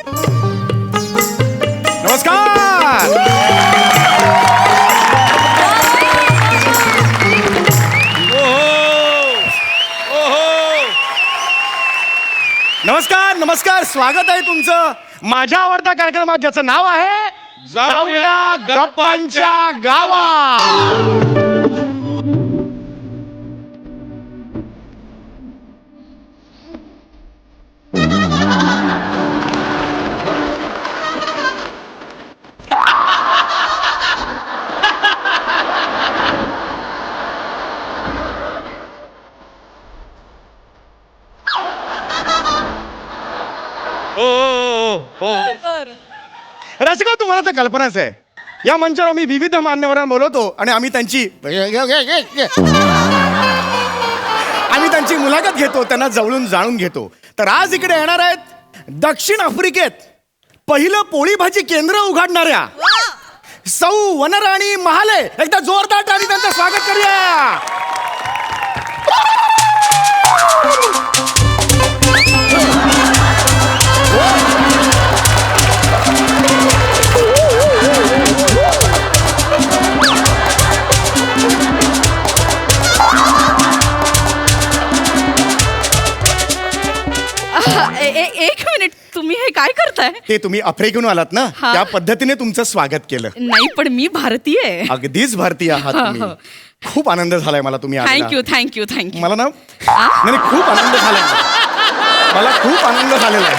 नमस्कार. नमस्कार नमस्कार, स्वागत आहे तुमचं माझ्या आवडत्या कार्यक्रमात, ज्याचं नाव आहे जाऊया गप्पांच्या गावात. रसिका, तुम्हाला तर कल्पनाच आहे, या मंचावर आम्ही विविध मान्यवरांना बोलवतो आणि आम्ही त्यांची मुलाखत घेतो, त्यांना जवळून जाणून घेतो. तर आज इकडे येणार आहेत दक्षिण आफ्रिकेत पहिलं पोळी भाजी केंद्र उघडणाऱ्या सौ वनराणी महाले. एकदा जोरदार टाळी त्यांचं स्वागत करूया. एक मिनिट, तुम्ही हे काय करताय? ते तुम्ही आफ्रिकेहून आलात ना, हा. त्या पद्धतीने तुमचं स्वागत केलं. नाही, पण मी भारतीय आहे. अगदीच भारतीय आहात तुम्ही. खूप आनंद झालाय मला तुम्ही आलेला. थँक्यू. मला ना नाही, खूप आनंद झालाय मला खूप आनंद झालेला आहे.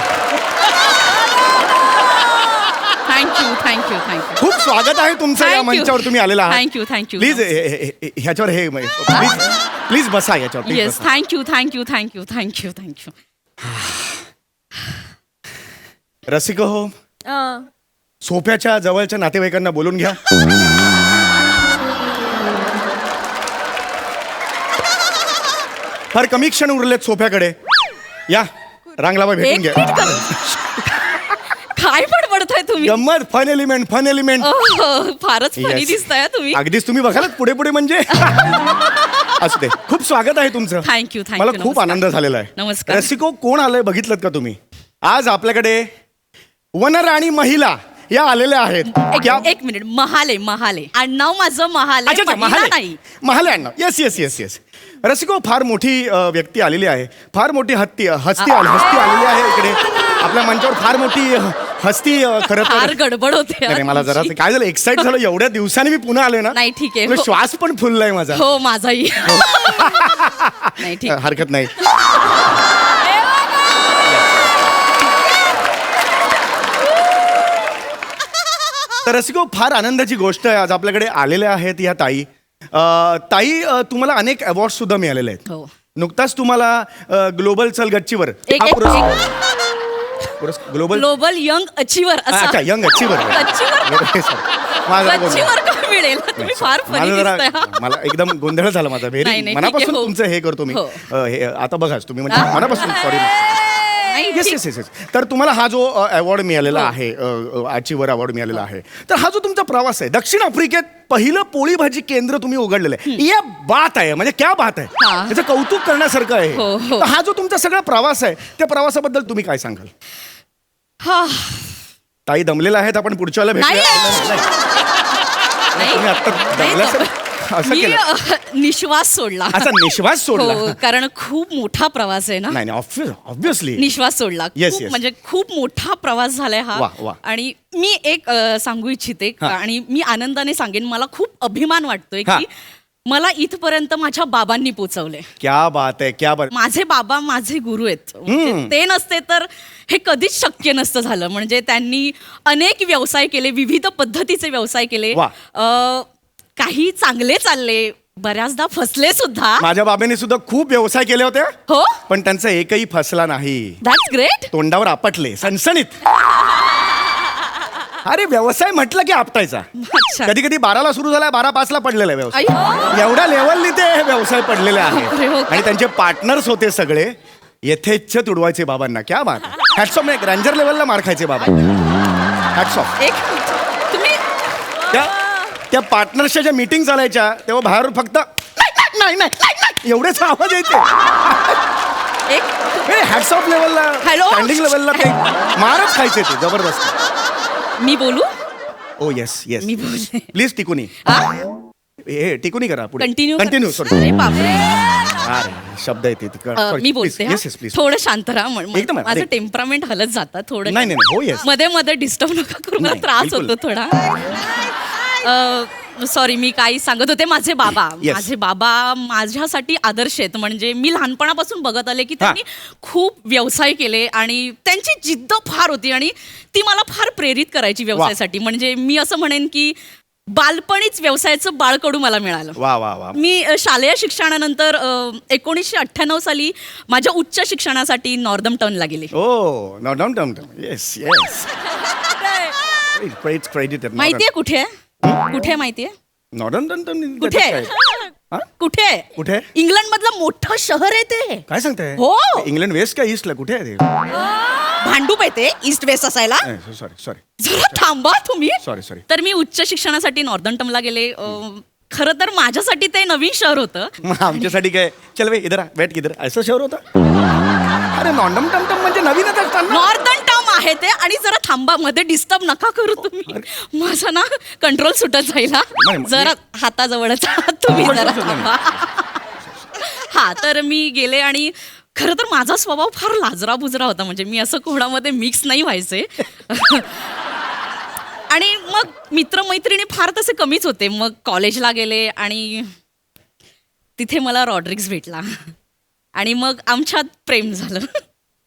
थँक्यू. खूप स्वागत आहे तुमचं या मंचावर तुम्ही आलेला आहात. थँक्यू. प्लीज ह्याच्यावर हे प्लीज बसा याच्यावर. Yes, thank you. रसिक हो, सोफ्याच्या जवळच्या नातेवाईकांना बोलून घ्या. फार कमी क्षण उरलेत सोफ्याकडे. या, रांग लावा, भेटून घ्या. काय बडबडताय तुम्ही? गंमत, फन एलिमेंट. फारच फनी दिसताय तुम्ही. अगदीच तुम्ही बघाल पुढे म्हणजे असू दे. खूप स्वागत आहे तुमचं. थँक्यू. मला खूप आनंद झालेला आहे. नमस्कार. रसिको, कोण आलंय बघितलं का तुम्ही? आज आपल्याकडे वनराणी महिला या आलेल्या आहेत. एक मिनिट, महाले आडनाव माझं महाले. अच्छा, महाले अण्णा. येस. रसिको, फार मोठी व्यक्ती आलेली आहे. फार मोठी हस्ती आलेली आहे इकडे आपल्या मंचावर. फार मोठी हस्ती. खरं फार तर गडबड होते. नाही, मला जरा काय झालं, एक्साइट झालं. एवढ्या दिवसांनी मी पुन्हा आलोय ना. नाही, ठीक आहे. तो श्वास पण फुललाय माझा. हो, माझाही. नाही, ठीक. हरकत नाही. तर रसिको, फार आनंदाची गोष्ट आहे, आज आपल्याकडे आलेल्या आहेत या ताई. तुम्हाला अनेक अवॉर्ड सुद्धा मिळालेले आहेत. हो. नुकताच तुम्हाला ग्लोबल चल गच्चीवर ग्लोबल यंग अचिव्हर. अच्छा, यंग अचिव्हर. गच्चीवर का मिळेल? तुम्ही फार फनी दिसताय. मला एकदम गोंधळ झाला माझा. नाही, मनापासून ठीक आहे, हो. तुमचं हे करतो मी. हो. आता बघा तुम्ही म्हणजे मनापासून सॉरी. येस. तर तुम्हाला हा जो अवॉर्ड मिळालेला आहे, अचिव्हर अवॉर्ड मिळालेला आहे, तर हा जो तुमचा प्रवास आहे, दक्षिण आफ्रिकेत पहिलं पोळी भाजी केंद्र तुम्ही उघडलेलं आहे, या बात आहे, म्हणजे क्या बात आहे, त्याचं कौतुक करण्यासारखं आहे. हो. तर हा जो तुमचा सगळा प्रवास आहे, त्या प्रवासाबद्दल तुम्ही काय सांगाल? ताई दमलेला आहेत, आपण पुढच्या वेळेला भेटूया. तुम्ही आता दमल्यासारखं असं केलं. निश्वास सोडला. अच्छा, निश्वास सोडला. हो, कारण खूप मोठा प्रवास आहे ना. नाही, ऑब्विसली निश्वास सोडला. Yes. म्हणजे खूप मोठा प्रवास झालाय वा. हा. आणि मी एक सांगू इच्छिते, आणि मी आनंदाने सांगेन, मला खूप अभिमान वाटतोय की मला इथपर्यंत माझ्या बाबांनी पोचवले. क्या बात आहे, क्या बात. माझे बाबा माझे गुरु आहेत. म्हणजे ते नसते तर हे कधीच शक्य नसतं झालं. म्हणजे त्यांनी अनेक व्यवसाय केले, विविध पद्धतीचे व्यवसाय केले. काही चांगले चालले, बऱ्याचदा फसले सुद्धा. माझ्या बाबांनी सुद्धा खूप व्यवसाय केले होते. हो, पण त्यांचा एकही फसला नाही. That's great. तोंडावर आपटले, सणसणीत. अरे, व्यवसाय म्हटलं की आपटायचा. कधी कधी 12ला सुरू झाला, 12:05ला पडलेला आहे व्यवसाय. एवढ्या लेवलनी ते व्यवसाय पडलेले आहेत. आणि त्यांचे पार्टनर्स होते सगळे यथेच्छ तुडवायचे बाबांना. क्या बात. Hats off. एक रँजर लेवलला मार खायचे बाबा. Hats off. तुम्ही त्या पार्टनर्सच्या ज्या मीटिंग चालायच्या तेव्हा बाहेरून फक्त नाही एवढेच आवाज यायचे. एक हॅट्स ऑफ लेवलला Hello? स्टँडिंग लेवलला ते मारच खायचे ते जबरदस्त. मी बोलू ओ येस येस मी बोलते प्लीज टिकूनी हे टिकूनी करा पुढे कंटिन्यू कंटिन्यू सॉरी अरे बापरे अरे शब्द येते मी बोलते येस येस प्लीज थोडं शांत राहा एकदम आहे. माझं टेम्परामेंट हलत जातं थोडं नाही नाही नाही, हो येस मध्ये मध्ये डिस्टर्ब नका करू मला नाही, त्रास बिलकुल. होतो थोडा सॉरी मी काही सांगत होते माझे बाबा Yes. माझे बाबा माझ्यासाठी आदर्श आहेत म्हणजे मी लहानपणापासून बघत आले की त्यांनी खूप व्यवसाय केले आणि त्यांची जिद्द फार होती आणि ती मला फार प्रेरित करायची व्यवसायासाठी म्हणजे मी असं म्हणेन की बालपणीच व्यवसायाचं बाळकडू मला मिळालं वा वा वा मी शालेय शिक्षणानंतर 1998 साली माझ्या उच्च शिक्षणासाठी नॉर्दम्प्टनला गेले oh not down down yes yes credit माहितीये कुठे आहे? कुठे आहे माहितीये कुठे हा? कुठे कुठे? इंग्लंड मधलं मोठं शहर आहे ते काय सांगताय हो. इंग्लंड वेस्ट का ईस्टला कुठे आहे भांडूप आहे ते ईस्ट वेस्ट असायला ते सॉरी सॉरी जरा थांबा तुम्ही सॉरी तर मी उच्च शिक्षणासाठी नॉर्दम्प्टनला गेले खरं तर माझ्यासाठी ते नवीन शहर होतं मग आमच्यासाठी काय चल वे इधर वेट इधर असं शहर होतं अरे नॉन्डम टमटम म्हणजे नवीनच असतात ना नॉर्दन आहे ते आणि जरा थांबा मध्ये डिस्टर्ब नका करू तुम्ही माझा ना कंट्रोल सुटत जाईल हा. जरा हाताजवळच आहात तुम्ही जरा थांबा. हा तर मी गेले आणि खरं तर माझा स्वभाव फार लाजरा बुजरा होता म्हणजे मी असं कोणामध्ये मिक्स नाही व्हायचे आणि मग मित्रमैत्रिणी फार तसे कमीच होते मग कॉलेजला गेले आणि तिथे मला रॉड्रिक्स भेटला आणि मग आमच्यात प्रेम झालं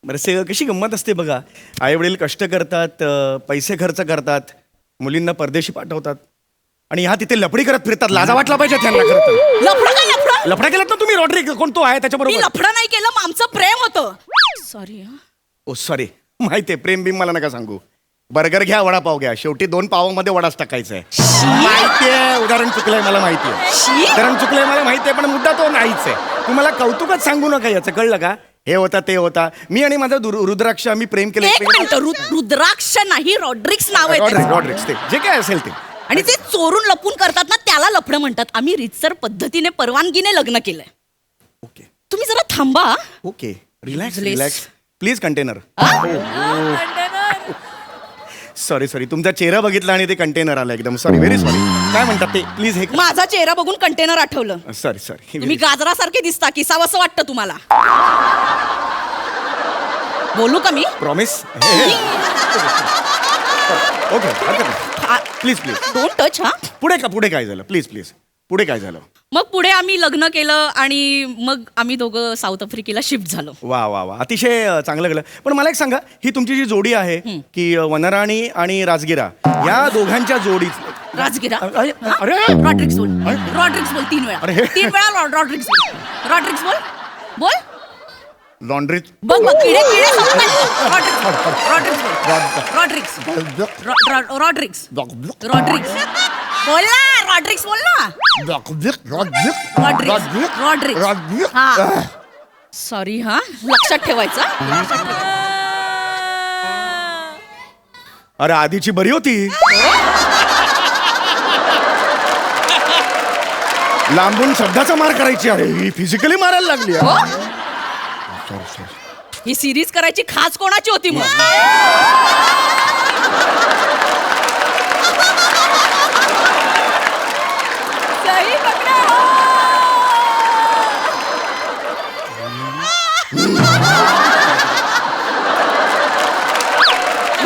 बरं से कशी गंमत असते बघा आई वडील कष्ट करतात पैसे खर्च करतात मुलींना परदेशी पाठवतात आणि ह्या तिथे लफडी करत फिरतात लाजा वाटला पाहिजे त्यांना खरं तर लफडा काय लफडा लफडा केलात ना तुम्ही रॉड्रिक कोण तो आहे मी त्याच्याबरोबर लफडा नाही केलं मग आमचं प्रेम होतं सॉरी ओ सॉरी माहितीये प्रेम बिम मला नका सांगू बर्गर घ्या वडापाव घ्या शेवटी 2 पावामध्ये वडाच टाकायचा आहे माहितीये उदाहरण चुकलंय मला माहितीये उदाहरण चुकलंय मला माहितीये पण मुद्दा तो नाहीच आहे तुम्हाला कौतुकच सांगू नका याचं कळलं का हे होता ते होता मी आणि माझा रुद्राक्ष आम्ही प्रेम केलं एक मिनिट रुद्राक्ष नाही रॉड्रिक्स नाव आहे त्याचं. रॉड्रिक्स ते जे काय असेल ते आणि ते चोरून लपून करतात ना त्याला लफडं म्हणतात आम्ही रितसर पद्धतीने परवानगीने लग्न केलंय ओके तुम्ही जरा थांबा okay relax Relax. Relax please container sorry तुमचा चेहरा बघितला आणि ते कंटेनर आलं एकदम सॉरी व्हेरी सॉरी काय म्हणतात ते प्लीज हे माझा चेहरा बघून कंटेनर आठवलं सॉरी तुम्ही गाजरासारखे दिसता किसावंसं वाटतं तुम्हाला बोलू का मी promise okay please don't touch हा पुढे काय झालं प्लीज पुढे काय झालं मग पुढे आम्ही लग्न केलं आणि मग आम्ही दोघं साऊथ आफ्रिकेला शिफ्ट झालो वा अतिशय चांगलं केलं पण मला एक सांगा ही तुमची जी जोडी आहे की वनराणी आणि राजगिरा या दोघांच्या जोडीत राजगिरा अरे रॉड्रिक्स बोल 3 वेळा अरे. 3 वेळा रॉड्रिक्स बोल लॉन्ड्री बघ किडे रॉड्रिक्स बोल ना रॉड्रिक्स बोल ना रॉड्रिक्स हा सॉरी हा लक्षात ठेवायचं अरे आधीची बरी होती लांबून शब्दाचा मार करायची अरे ही फिजिकली मारायला लागली सॉरी ही सिरीज करायची खास कोणाची होती मग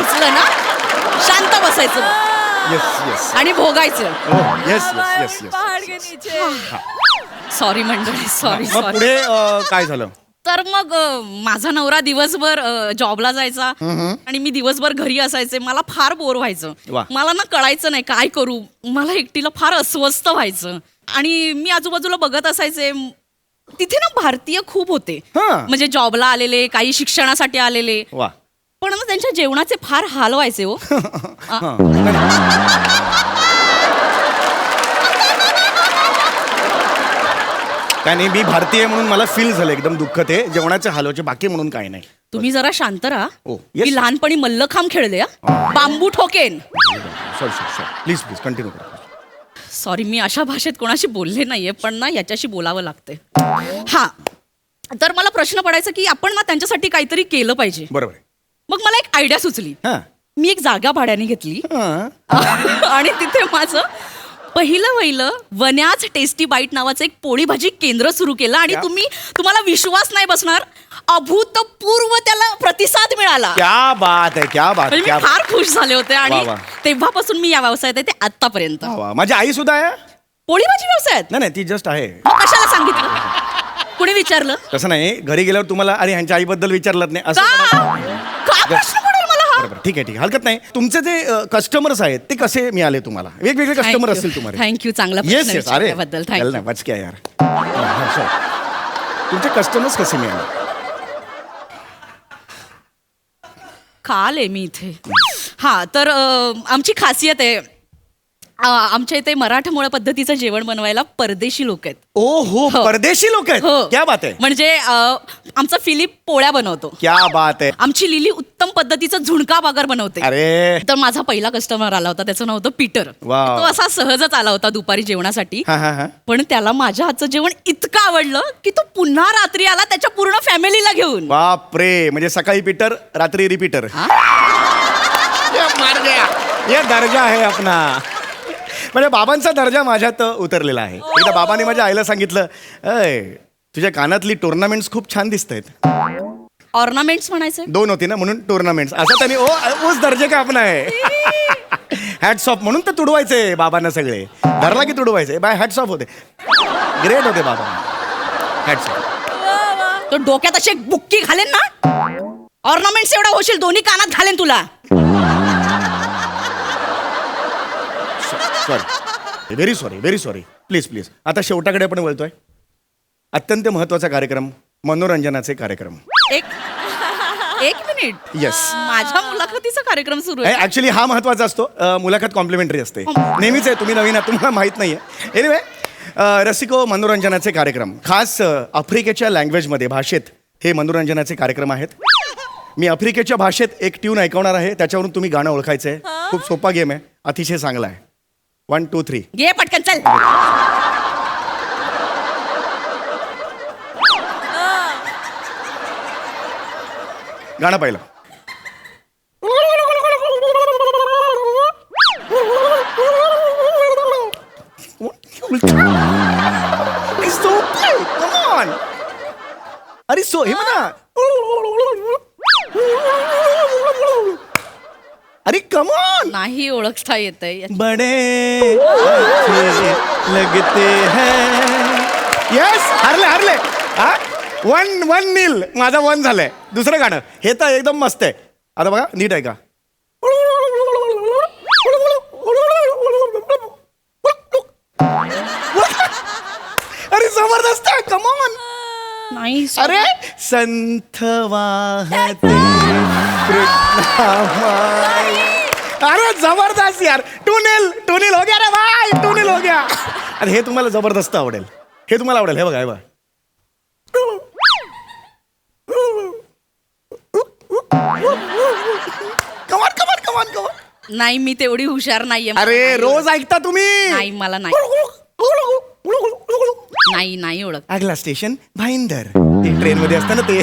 उचलं ना शांत बसायचं येस आणि भोगायचं येस सॉरी मंडळी सॉरी मग पुढे काय झालं तर मग माझा नवरा दिवसभर जॉबला जायचा आणि मी दिवसभर घरी असायचे मला फार बोर व्हायचं वा. मला ना कळायचं नाही काय करू मला एकटीला फार अस्वस्थ व्हायचं आणि मी आजूबाजूला बघत असायचे तिथे ना भारतीय खूप होते हा. म्हणजे जॉबला आलेले काही शिक्षणासाठी आलेले वा पण ना त्यांच्या जेवणाचे फार हाल व्हायचे हो काय नाही मी भारतीय म्हणून मला फील झालं एकदम दुःख ते जेवणाचे हालवाचे बाकी म्हणून काय नाही तुम्ही जरा शांत राहा ओ, yes. मी लहानपणी मल्लखांब खेळले बांबू ठोकेन सॉरी प्लीज कंटिन्यू करा सॉरी मी अशा भाषेत कोणाशी बोलले नाहीये पण ना याच्याशी बोलावं लागते हा तर मला प्रश्न पडायचा की आपण ना त्यांच्यासाठी काहीतरी केलं पाहिजे. बरोबर आहे. मग मला एक आयडिया सुचली. हा. मी एक जागा भाड्याने घेतली हा. आणि तिथे माझं पहिलं वन्याच टेस्टी बाईट नावाचं एक पोळी भाजी केंद्र सुरू केलं आणि तुम्हाला विश्वास नाही बसणार, अभूतपूर्व त्याला प्रतिसाद मिळाला. क्या बात आहे, क्या बात, म्हणजे क्या मी फार खुश झाले होते आणि वा, वा. तेव्हापासून मी या व्यवसायात आहे ते आतापर्यंत. वा, माझी आई सुद्धा आहे. पोळी भाजी व्यवसायात नाही ती जस्ट आहे. मग कशाला सांगितलं? कुणी विचारलं तसं नाही, घरी गेल्यावर तुम्हाला अरे ह्यांच्या आईबद्दल विचारलं नाही असं. काय प्रश्न पडेल मला हा? बरोबर, ठीक आहे, हरकत नाही. तुमचे जे कस्टमर्स आहेत ते कसे मिळाले तुम्हाला? वेगवेगळे कस्टमर असतील तुम्हाला. थँक्यू, चांगला येस प्रश्न येस. अरे विचारल्याबद्दल थँक्यू. नाही वाचक्या यार. तुमचे कस्टमर्स कसे मिळाले? काल आहे मी इथे. हा तर आमची खासियत आहे, आमच्या इथे मराठमोळा पद्धतीचं जेवण बनवायला परदेशी लोक आहेत. ओ हो, परदेशी लोक आहेत. हो. क्या बात आहे. म्हणजे आमचा फिलिप पोळ्या बनवतो. क्या बात आहे. आमची लिली उत्तम पद्धतीचं झुणका बागर बनवते. अरे तर माझा पहिला कस्टमर आला होता, त्याचं नाव होतं पीटर. वाव. तो असा सहजच आला होता दुपारी जेवणासाठी. हा हा हा. पण त्याला माझ्या हातचं जेवण इतकं आवडलं की तो पुन्हा रात्री आला त्याच्या पूर्ण फॅमिलीला घेऊन. बापरे, म्हणजे सकाळी पीटर रात्री रिपीटर. ये दर्जा आहे आपला. म्हणजे बाबांचा दर्जा माझ्यात उतरलेला आहे. एकदा बाबांनी माझ्या आईला सांगितलं, अय तुझ्या कानातली टुर्नामेंट्स खूप छान दिसत आहेत. ऑर्नामेंट्स म्हणायचे. 2 होती ना म्हणून टुर्नामेंट्स. असं त्यांनी उस दर्जे का आपला आहे. हॅट्स ऑफ म्हणून तर तुडवायचे बाबांना सगळे. धरला की तुडवायचे. बाय हॅट्स ऑफ होते. ग्रेट होते बाबा. Hats off. तो डोक्यात अशी एक बुक्की घालेन ना, ऑर्नामेंट्स एवढा होशील, दोन्ही कानात घालेन तुला. Sorry, very sorry. Please please. आता शेवटाकडे आपण बोलतोय. अत्यंत महत्वाचा कार्यक्रम, मनोरंजनाचे कार्यक्रम. एक मिनिट. येस. माझ्या मुलाखतीचा कार्यक्रम सुरू आहे. ऍक्च्युली हा महत्वाचा असतो. मुलाखत कॉम्प्लिमेंटरी असते. नेहमीच आहे, तुम्ही नवीन आहात, तुम्हाला माहित नाहीये. एनिवे, रसिको मनोरंजनाचे कार्यक्रम खास आफ्रिकेच्या लँग्वेजमध्ये, भाषेत हे मनोरंजनाचे कार्यक्रम आहेत. मी आफ्रिकेच्या भाषेत एक ट्यून ऐकवणार आहे, त्याच्यावरून तुम्ही गाणं ओळखायचं आहे. खूप सोपा गेम आहे, अतिशय चांगला आहे. 1 2 3. घे पटकन चल. गाणं पाहिलं. अरे सो हे म्हणा. अरे कमॉन. नाही ओळखता येत आहे. बडे अच्छे लगते हैं. यस, हरले. हा 1-1 माझा 1 झालंय. दुसरं गाणं हे तर एकदम मस्त आहे. आता बघा नीट आहे का. अरे जबरदस्त आहे. कमॉन. नाही अरे संथ वाहते अरे जबरदस्त यार. टूनिल हो गया रे भाई, टूनिल हो गया. अरे हे तुम्हाला जबरदस्त आवडेल. हे तुम्हाला आवडेल. हे बघा, हे बघा. कमान. नाही, मी तेवढी हुशार नाहीये. अरे रोज ऐकता तुम्ही. नाही, मला नाही ओळख. अगला स्टेशन भाईंदर. ट्रेन मध्ये असतं ना ते.